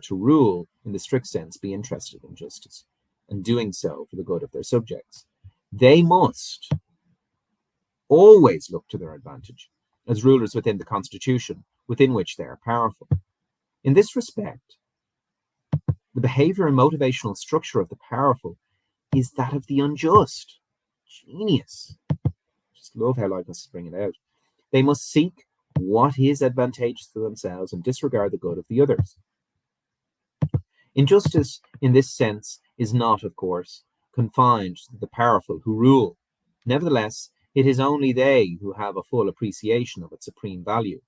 to rule in the strict sense, be interested in justice, and doing so for the good of their subjects. They must always look to their advantage, as rulers within the constitution within which they are powerful. In this respect, the behavior and motivational structure of the powerful is that of the unjust. Genius. Just love how Lycos is bringing it out. They must seek what is advantageous to themselves and disregard the good of the others. Injustice, in this sense, is not, of course, confined to the powerful who rule. Nevertheless, it is only they who have a full appreciation of its supreme value.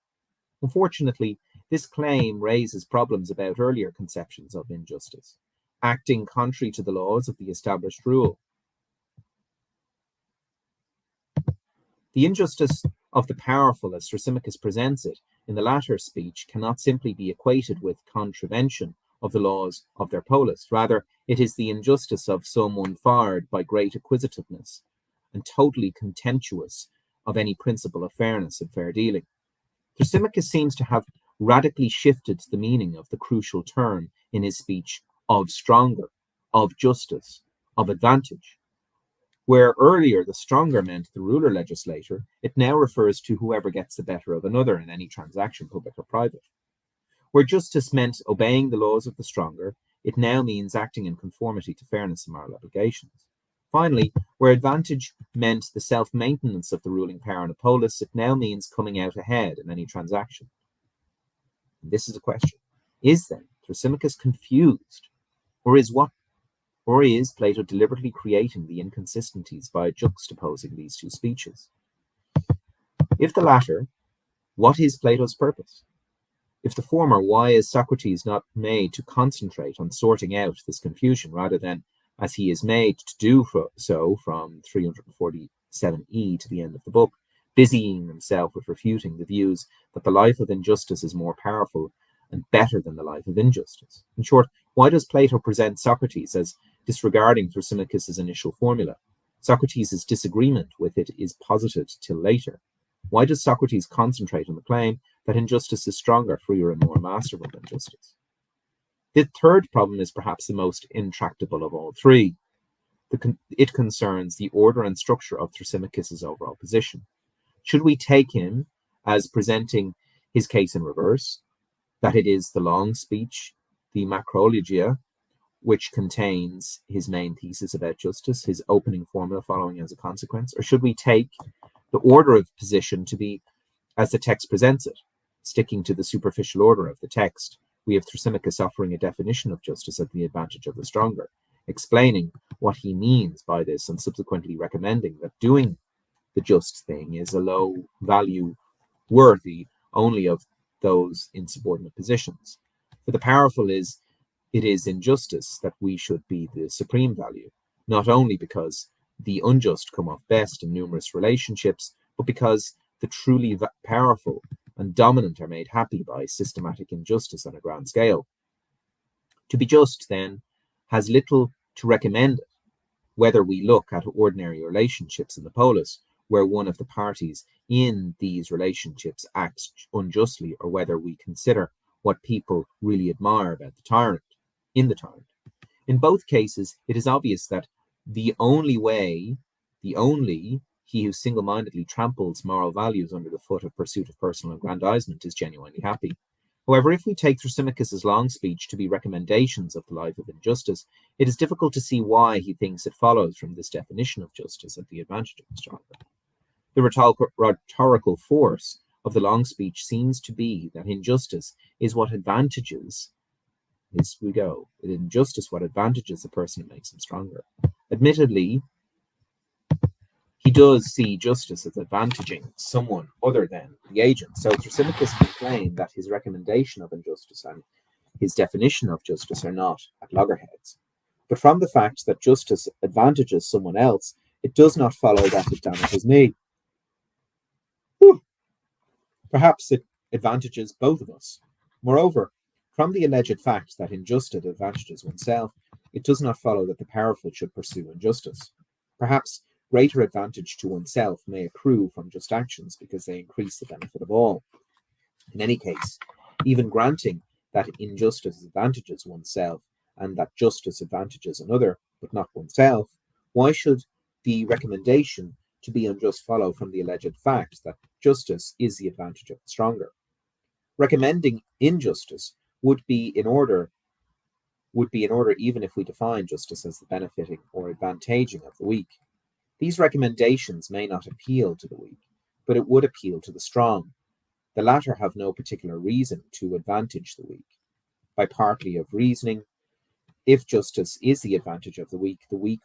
Unfortunately, this claim raises problems about earlier conceptions of injustice, acting contrary to the laws of the established rule. The injustice of the powerful, as Thrasymachus presents it in the latter speech, cannot simply be equated with contravention of the laws of their polis. Rather, it is the injustice of someone fired by great acquisitiveness and totally contemptuous of any principle of fairness and fair dealing. Thrasymachus seems to have radically shifted the meaning of the crucial term in his speech of stronger, of justice, of advantage. Where earlier the stronger meant the ruler legislator, it now refers to whoever gets the better of another in any transaction, public or private. Where justice meant obeying the laws of the stronger, it now means acting in conformity to fairness and moral obligations. Finally, where advantage meant the self-maintenance of the ruling power in a polis, it now means coming out ahead in any transaction. And this is a question. Is then Thrasymachus confused, or is Plato deliberately creating the inconsistencies by juxtaposing these two speeches? If the latter, what is Plato's purpose? If the former, why is Socrates not made to concentrate on sorting out this confusion rather than, as he is made to do so from 347e to the end of the book, busying himself with refuting the views that the life of injustice is more powerful and better than the life of injustice? In short, why does Plato present Socrates as disregarding Thrasymachus' initial formula? Socrates' disagreement with it is posited till later. Why does Socrates concentrate on the claim that injustice is stronger, freer, and more masterful than justice? The third problem is perhaps the most intractable of all three. It concerns the order and structure of Thrasymachus' overall position. Should we take him as presenting his case in reverse, that it is the long speech, the macrologia, which contains his main thesis about justice, his opening formula following as a consequence? Or should we take the order of position to be as the text presents it, sticking to the superficial order of the text? We have Thrasymachus offering a definition of justice at the advantage of the stronger, explaining what he means by this and subsequently recommending that doing the just thing is a low value worthy only of those in subordinate positions. For the powerful it is injustice that we should be the supreme value, not only because the unjust come off best in numerous relationships, but because the truly powerful and dominant are made happy by systematic injustice on a grand scale. To be just, then, has little to recommend it, whether we look at ordinary relationships in the polis, where one of the parties in these relationships acts unjustly, or whether we consider what people really admire about the tyrant. In both cases, it is obvious that he who single-mindedly tramples moral values under the foot of pursuit of personal aggrandizement is genuinely happy. However, if we take Thrasymachus' long speech to be recommendations of the life of injustice, it is difficult to see why he thinks it follows from this definition of justice at the advantage of the stronger. The rhetorical force of the long speech seems to be that injustice is what advantages what advantages a person and makes him stronger. Admittedly, he does see justice as advantaging someone other than the agent. So Thrasymachus can claim that his recommendation of injustice and his definition of justice are not at loggerheads. But from the fact that justice advantages someone else, it does not follow that it damages me. Perhaps it advantages both of us. Moreover, from the alleged fact that injustice advantages oneself, it does not follow that the powerful should pursue injustice. Perhaps greater advantage to oneself may accrue from just actions because they increase the benefit of all. In any case, even granting that injustice advantages oneself and that justice advantages another, but not oneself, why should the recommendation to be unjust follow from the alleged fact that justice is the advantage of the stronger. Recommending injustice would be in order even if we define justice as the benefiting or advantaging of the weak. These recommendations may not appeal to the weak, but it would appeal to the strong. The latter have no particular reason to advantage the weak. By party of reasoning, if justice is the advantage of the weak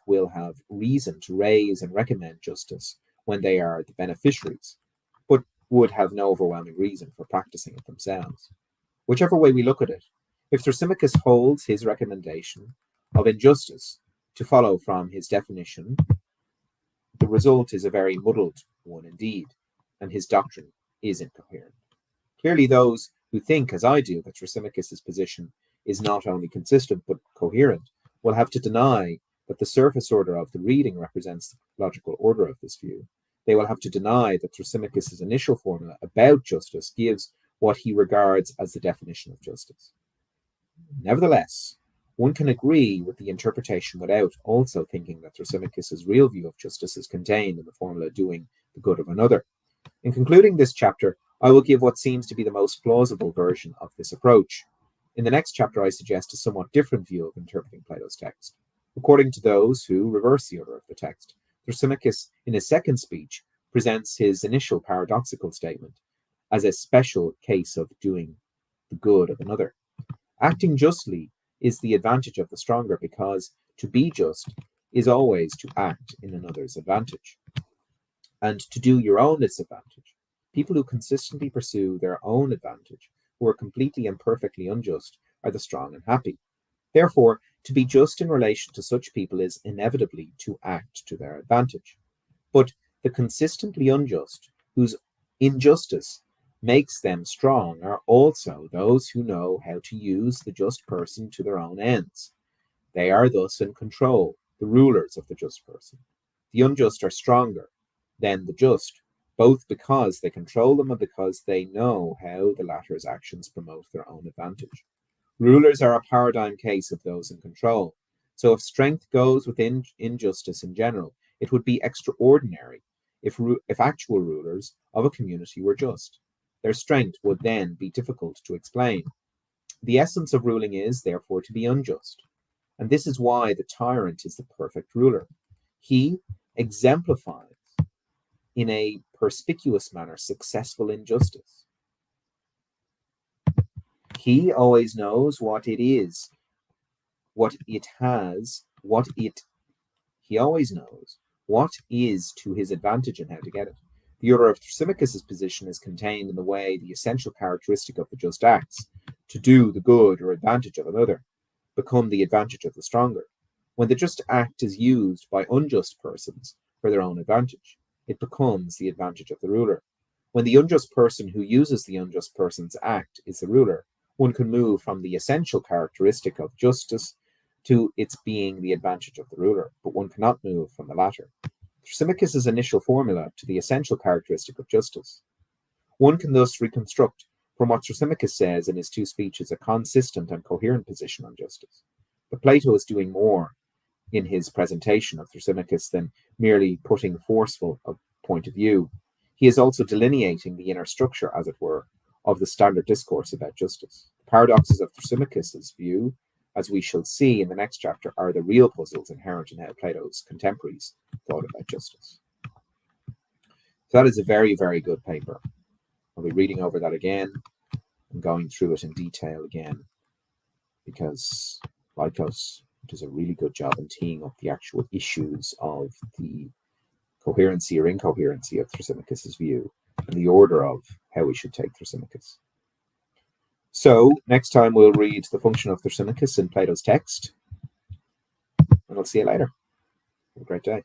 will have reason to raise and recommend justice when they are the beneficiaries, but would have no overwhelming reason for practicing it themselves. Whichever way we look at it, if Thrasymachus holds his recommendation of injustice to follow from his definition, the result is a very muddled one indeed, and his doctrine is incoherent. Clearly, those who think, as I do, that Thrasymachus's position is not only consistent but coherent will have to deny that the surface order of the reading represents the logical order of this view. They will have to deny that Thrasymachus's initial formula about justice gives what he regards as the definition of justice. Nevertheless, one can agree with the interpretation without also thinking that Thrasymachus's real view of justice is contained in the formula doing the good of another. In concluding this chapter, I will give what seems to be the most plausible version of this approach. In the next chapter, I suggest a somewhat different view of interpreting Plato's text. According to those who reverse the order of the text, Thrasymachus, in his second speech, presents his initial paradoxical statement as a special case of doing the good of another. Acting justly is the advantage of the stronger because to be just is always to act in another's advantage and to do your own disadvantage. People who consistently pursue their own advantage, who are completely and perfectly unjust, are the strong and happy. Therefore, to be just in relation to such people is inevitably to act to their advantage. But the consistently unjust, whose injustice makes them strong, are also those who know how to use the just person to their own ends. They are thus in control, the rulers of the just person. The unjust are stronger than the just, both because they control them and because they know how the latter's actions promote their own advantage. Rulers are a paradigm case of those in control. So if strength goes within injustice in general, it would be extraordinary if actual rulers of a community were just. Their strength would then be difficult to explain. The essence of ruling is, therefore, to be unjust. And this is why the tyrant is the perfect ruler. He exemplifies in a perspicuous manner successful injustice. He always knows what it is, what it has, he always knows what is to his advantage and how to get it. The order of Thrasymachus's position is contained in the way the essential characteristic of the just acts, to do the good or advantage of another, become the advantage of the stronger. When the just act is used by unjust persons for their own advantage, it becomes the advantage of the ruler. When the unjust person who uses the unjust person's act is the ruler, one can move from the essential characteristic of justice to its being the advantage of the ruler, but one cannot move from the latter. Thrasymachus's initial formula to the essential characteristic of justice. One can thus reconstruct from what Thrasymachus says in his two speeches a consistent and coherent position on justice. But Plato is doing more in his presentation of Thrasymachus than merely putting forceful a point of view. He is also delineating the inner structure, as it were, of the standard discourse about justice. The paradoxes of Thrasymachus's view, as we shall see in the next chapter, are the real puzzles inherent in how Plato's contemporaries thought about justice. So that is a very, very good paper. I'll be reading over that again and going through it in detail again, because Lycos does a really good job in teeing up the actual issues of the coherency or incoherency of Thrasymachus's view and the order of how we should take Thrasymachus. So next time we'll read the function of Thrasymachus in Plato's text, and I'll see you later. Have a great day.